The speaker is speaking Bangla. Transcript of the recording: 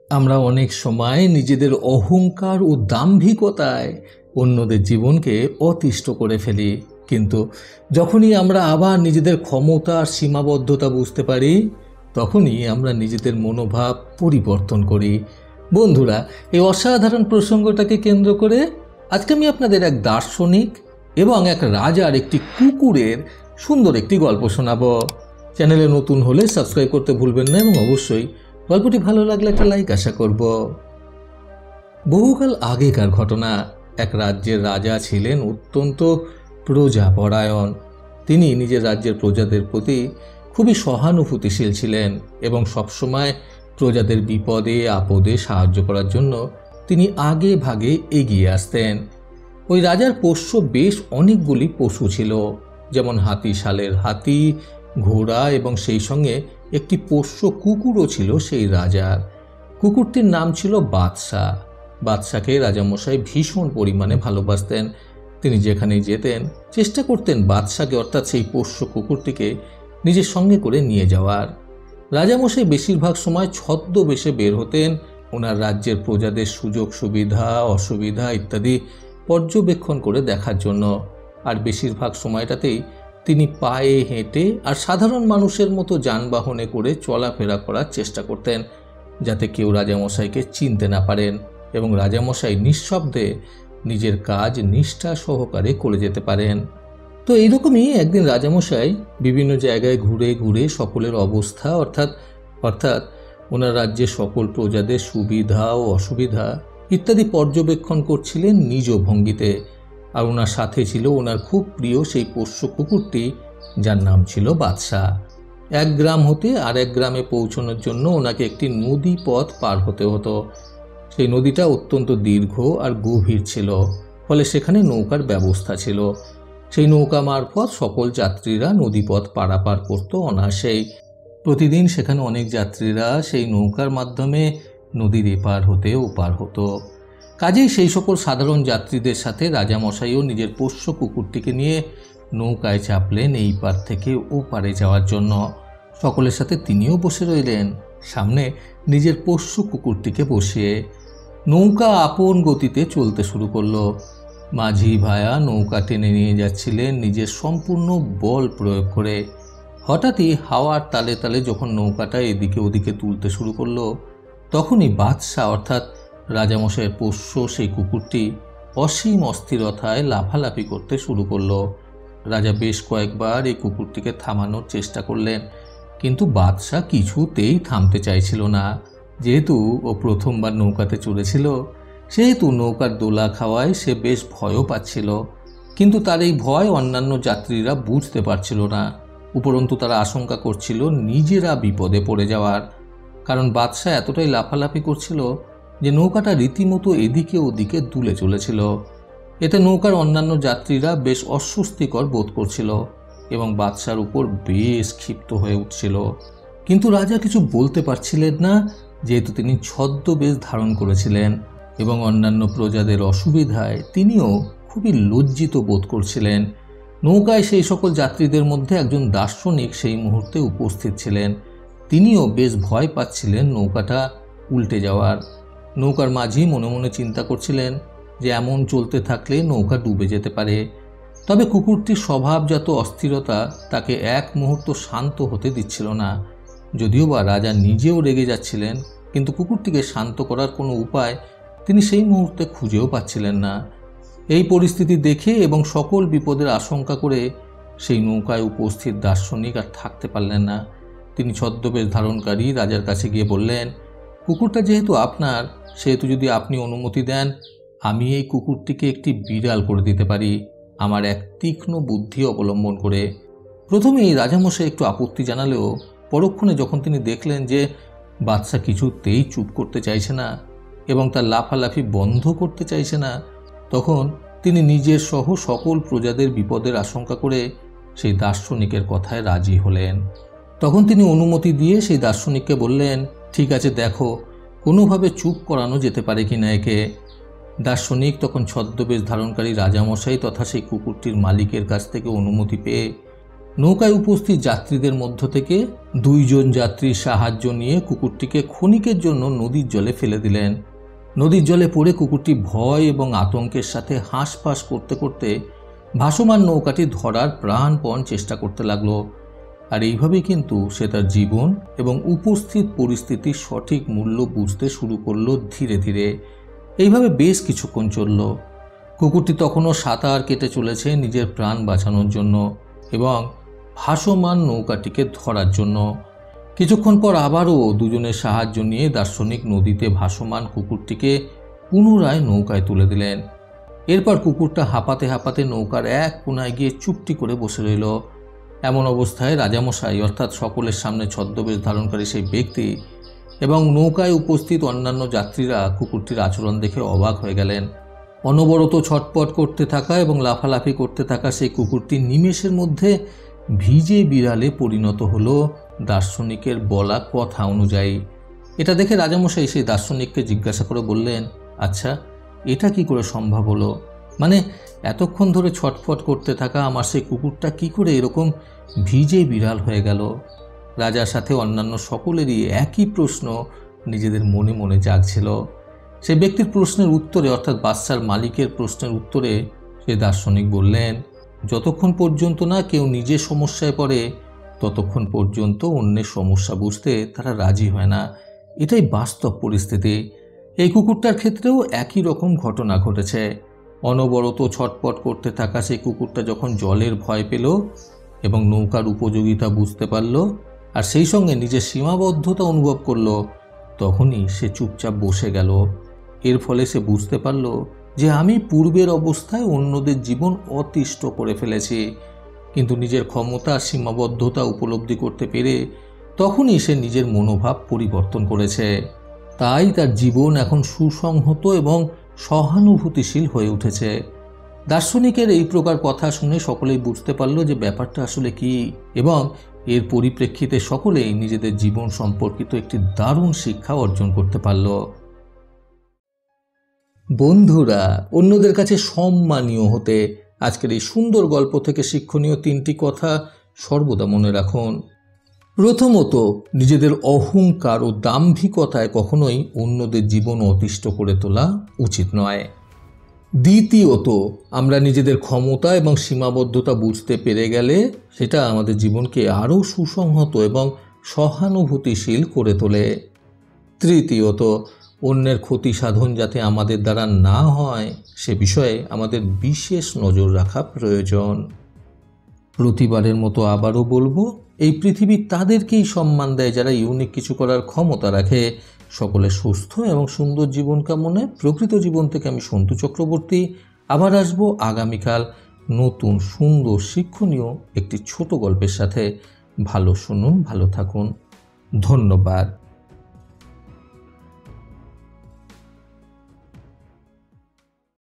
আমরা অনেক সময় নিজেদের অহংকার ও দাম্ভিকতায় অন্যদের জীবনকে অতিষ্ঠ করে ফেলি, কিন্তু যখনই আমরা আবার নিজেদের ক্ষমতা আর সীমাবদ্ধতা বুঝতে পারি, তখনই আমরা নিজেদের মনোভাব পরিবর্তন করি। বন্ধুরা, এই অসাধারণ প্রসঙ্গটাকে কেন্দ্র করে আজকে আমি আপনাদের এক দার্শনিক এবং এক রাজার একটি কুকুরের সুন্দর একটি গল্প শোনাব। চ্যানেলে নতুন হলে সাবস্ক্রাইব করতে ভুলবেন না এবং অবশ্যই গল্পটি ভালো লাগলে একটা লাইক আশা করব। বহুকাল আগেকার ঘটনা। এক রাজ্যের রাজা ছিলেন অত্যন্ত প্রজাপরায়ণ। তিনি নিজের রাজ্যের প্রজাদের প্রতি খুবই সহানুভূতিশীল ছিলেন এবং সবসময় প্রজাদের বিপদে আপদে সাহায্য করার জন্য তিনি আগে ভাগে এগিয়ে আসতেন। ওই রাজার পোষ্য বেশ অনেকগুলি পশু ছিল, যেমন হাতি শালের হাতি, ঘোড়া এবং সেই সঙ্গে একটি পোষ্য কুকুরও ছিল সেই রাজার। কুকুরটির নাম ছিল বাদশাহ। বাদশাকে রাজামশাই ভীষণ পরিমাণে ভালোবাসতেন। তিনি যেখানেই যেতেন চেষ্টা করতেন বাদশাকে অর্থাৎ সেই পোষ্য কুকুরটিকে নিজের সঙ্গে করে নিয়ে যাওয়ার। রাজামশাই বেশিরভাগ সময় ছদ্মবেশে বের হতেন ওনার রাজ্যের প্রজাদের সুযোগ সুবিধা অসুবিধা ইত্যাদি পর্যবেক্ষণ করে দেখার জন্য। আর বেশিরভাগ সময়টাতেই তিনি পায়ে হেঁটে আর সাধারণ মানুষের মতো যানবাহনে করে চলাফেরা করার চেষ্টা করতেন, যাতে কেউ রাজামশাইকে চিনতে না পারেন এবং রাজামশাই নিঃশব্দে নিজের কাজ নিষ্ঠা সহকারে করে যেতে পারেন। তো এইরকমই একদিন রাজামশাই বিভিন্ন জায়গায় ঘুরে ঘুরে সকলের অবস্থা অর্থাৎ ওনার রাজ্যের সকল প্রজাদের সুবিধা ও অসুবিধা ইত্যাদি পর্যবেক্ষণ করছিলেন নিজ ভঙ্গিতে। আর ওনার সাথে ছিল ওনার খুব প্রিয় সেই পোষ্য কুকুরটি, যার নাম ছিল বাদশাহ। এক গ্রাম হতে আর এক গ্রামে পৌঁছানোর জন্য ওনাকে একটি নদী পথ পার হতে হতো। সেই নদীটা অত্যন্ত দীর্ঘ আর গভীর ছিল, ফলে সেখানে নৌকার ব্যবস্থা ছিল। সেই নৌকা মারফত সকল যাত্রীরা নদীপথ পারাপার করত অনায়াসেই। প্রতিদিন সেখানে অনেক যাত্রীরা সেই নৌকার মাধ্যমে নদীর এপার হতে ওপার হতো। কাজেই সেই সকল সাধারণ যাত্রীদের সাথে রাজামশাইও নিজের পোষ্য কুকুরটিকে নিয়ে নৌকায় চাপলেন এই পার থেকে ও পারে যাওয়ার জন্য। সকলের সাথে তিনিও বসে রইলেন, সামনে নিজের পোষ্য কুকুরটিকে বসিয়ে। নৌকা আপন গতিতে চলতে শুরু করলো। মাঝি ভায়া নৌকা টেনে নিয়ে যাচ্ছিলেন নিজের সম্পূর্ণ বল প্রয়োগ করে। হঠাৎই হাওয়ার তালে তালে যখন নৌকাটা এদিকে ওদিকে তুলতে শুরু করলো, তখনই বাদশাহ অর্থাৎ রাজামশাইয়ের পোষ্য সেই কুকুরটি অসীম অস্থিরতায় লাফালাফি করতে শুরু করলো। রাজা বেশ কয়েকবার এই কুকুরটিকে থামানোর চেষ্টা করলেন, কিন্তু বাদশাহ কিছুতেই থামতে চাইছিল না। যেহেতু ও প্রথমবার নৌকাতে চড়েছিল, সেহেতু নৌকার দোলা খাওয়ায় সে বেশ ভয়ও পাচ্ছিল। কিন্তু তার এই ভয় অন্যান্য যাত্রীরা বুঝতে পারছিল না। উপরন্তু তারা আশঙ্কা করছিল নিজেরা বিপদে পড়ে যাওয়ার, কারণ বাদশাহ এতটাই লাফালাফি করছিল যে নৌকাটা রীতিমতো এদিকে ওদিকে দুলে চলেছিল। এতে নৌকার অন্যান্য যাত্রীরা বেশ অস্বস্তিকর বোধ করছিল এবং বাদশার উপর বেশ ক্ষিপ্ত হয়ে উঠছিল। কিন্তু রাজা কিছু বলতে পারছিলেন না, যেহেতু তিনি ছদ্মবেশ ধারণ করেছিলেন এবং অন্যান্য প্রজাদের অসুবিধায় তিনিও খুবই লজ্জিত বোধ করছিলেন। নৌকায় সেই সকল যাত্রীদের মধ্যে একজন দার্শনিক সেই মুহূর্তে উপস্থিত ছিলেন। তিনিও বেশ ভয় পাচ্ছিলেন নৌকাটা উল্টে যাওয়ার। নৌকার মাঝি মনে মনে চিন্তা করছিলেন যে এমন চলতে থাকলে নৌকা ডুবে যেতে পারে। তবে কুকুরটির স্বভাবজাত অস্থিরতা তাকে এক মুহূর্ত শান্ত হতে দিচ্ছিল না। যদিও বা রাজা নিজেও রেগে যাচ্ছিলেন, কিন্তু কুকুরটিকে শান্ত করার কোনো উপায় তিনি সেই মুহূর্তে খুঁজেও পাচ্ছিলেন না। এই পরিস্থিতি দেখে এবং সকল বিপদের আশঙ্কা করে সেই নৌকায় উপস্থিত দার্শনিক আর থাকতে পারলেন না। তিনি ছদ্মবেশ ধারণকারী রাজার কাছে গিয়ে বললেন, কুকুরটা যেহেতু আপনার, সেহেতু যদি আপনি অনুমতি দেন, আমি এই কুকুরটিকে একটি বিড়াল করে দিতে পারি, আমার এক তীক্ষ্ণ বুদ্ধি অবলম্বন করে। প্রথমেই রাজামশাই একটু আপত্তি জানালেও পরক্ষণে যখন তিনি দেখলেন যে বাদশাহ কিছুতেই চুপ করতে চাইছে না এবং তার লাফালাফি বন্ধ করতে চাইছে না, তখন তিনি নিজের সহ সকল প্রজাদের বিপদের আশঙ্কা করে সেই দার্শনিকের কথায় রাজি হলেন। তখন তিনি অনুমতি দিয়ে সেই দার্শনিককে বললেন, ঠিক আছে, দেখো কোনোভাবে চুপ করানো যেতে পারে কিনা একে। দার্শনিক তখন ছদ্মবেশ ধারণকারী রাজামশাই তথা সেই কুকুরটির মালিকের কাছ থেকে অনুমতি পেয়ে নৌকায় উপস্থিত যাত্রীদের মধ্য থেকে 2 জন যাত্রীর সাহায্য নিয়ে কুকুরটিকে ক্ষণিকের জন্য নদীর জলে ফেলে দিলেন। নদীর জলে পড়ে কুকুরটি ভয় এবং আতঙ্কের সাথে হাঁসফাঁস করতে করতে ভাসমান নৌকাটি ধরার প্রাণপণ চেষ্টা করতে লাগলো। আর এইভাবেই কিন্তু সে তার জীবন এবং উপস্থিত পরিস্থিতির সঠিক মূল্য বুঝতে শুরু করলো ধীরে ধীরে। এইভাবে বেশ কিছুক্ষণ চলল। কুকুরটি তখনও সাঁতার কেটে চলেছে নিজের প্রাণ বাঁচানোর জন্য এবং ভাসমান নৌকাটিকে ধরার জন্য। কিছুক্ষণ পর আবারও দুজনের সাহায্য নিয়ে দার্শনিক নদীতে ভাসমান কুকুরটিকে পুনরায় নৌকায় তুলে দিলেন। এরপর কুকুরটা হাঁপাতে হাঁপাতে নৌকার এক কোনায় গিয়ে চুপটি করে বসে রইল। এমন অবস্থায় রাজামশাই অর্থাৎ সকলের সামনে ছদ্মবেশ ধারণকারী সেই ব্যক্তি এবং নৌকায় উপস্থিত অন্যান্য যাত্রীরা কুকুরটির আচরণ দেখে অবাক হয়ে গেলেন। অনবরত ছটপট করতে থাকা এবং লাফালাফি করতে থাকা সেই কুকুরটি নিমেষের মধ্যে ভিজে বিড়ালে পরিণত হলো দার্শনিকের বলা কথা অনুযায়ী। এটা দেখে রাজামশাই সেই দার্শনিককে জিজ্ঞাসা করে বললেন, আচ্ছা, এটা কি করে সম্ভব হলো? মানে এতক্ষণ ধরে ছটফট করতে থাকা আমার সেই কুকুরটা কি করে এরকম ভিজে বিড়াল হয়ে গেল? রাজার সাথে অন্যান্য সকলেরই একই প্রশ্ন নিজেদের মনে মনে জাগছিল। সে ব্যক্তির প্রশ্নের উত্তরে অর্থাৎ বাচ্চার মালিকের প্রশ্নের উত্তরে সে দার্শনিক বললেন, যতক্ষণ পর্যন্ত না কেউ নিজে সমস্যায় পড়ে ততক্ষণ পর্যন্ত অন্যের সমস্যা বুঝতে তারা রাজি হয় না। এটাই বাস্তব পরিস্থিতি। এই কুকুরটার ক্ষেত্রেও একই রকম ঘটনা ঘটেছে। অনবরত ছটপট করতে থাকা সেই কুকুরটা যখন জলের ভয় পেল এবং নৌকার উপযোগিতা বুঝতে পারল আর সেই সঙ্গে নিজের সীমাবদ্ধতা অনুভব করল, তখনই সে চুপচাপ বসে গেল। এর ফলে সে বুঝতে পারল যে আমি পূর্বের অবস্থায় অন্যদের জীবন অতিষ্ঠ করে ফেলেছি, কিন্তু নিজের ক্ষমতা সীমাবদ্ধতা উপলব্ধি করতে পেরে তখনই সে নিজের মনোভাব পরিবর্তন করেছে। তাই তার জীবন এখন সুসংহত এবং সহানুভূতিশীল হয়ে উঠেছে। দার্শনিকের এই প্রকার কথা শুনে সকলেই বুঝতে পারল যে ব্যাপারটা আসলে কি, এবং এর পরিপ্রেক্ষিতে সকলেই নিজেদের জীবন সম্পর্কিত একটি দারুণ শিক্ষা অর্জন করতে পারল। বন্ধুরা, অন্যদের কাছে সম্মানীয় হতে আজকের এই সুন্দর গল্প থেকে শিক্ষণীয় 3টি কথা সর্বদা মনে রাখুন। প্রথমত, নিজেদের অহংকার ও দাম্ভিকতায় কখনোই অন্যদের জীবন অতিষ্ঠ করে তোলা উচিত নয়। দ্বিতীয়ত, আমরা নিজেদের ক্ষমতা এবং সীমাবদ্ধতা বুঝতে পেরে গেলে সেটা আমাদের জীবনকে আরও সুসংহত এবং সহানুভূতিশীল করে তোলে। তৃতীয়ত, অন্যের ক্ষতি সাধন যাতে আমাদের দ্বারা না হয় সে বিষয়ে আমাদের বিশেষ নজর রাখা প্রয়োজন। প্রতিবারের মতো আবারও বলবো, এই পৃথিবী তাদেরকেই সম্মান দেয় যারা ইউনিক কিছু করার ক্ষমতা রাখে। সকলের সুস্থ এবং সুন্দর জীবন কামনে প্রকৃত জীবন থেকে আমি সন্তু চক্রবর্তী আবার আসবো আগামীকাল নতুন সুন্দর শিক্ষণীয় একটি ছোট গল্পের সাথে। ভালো শুনুন, ভালো থাকুন। ধন্যবাদ।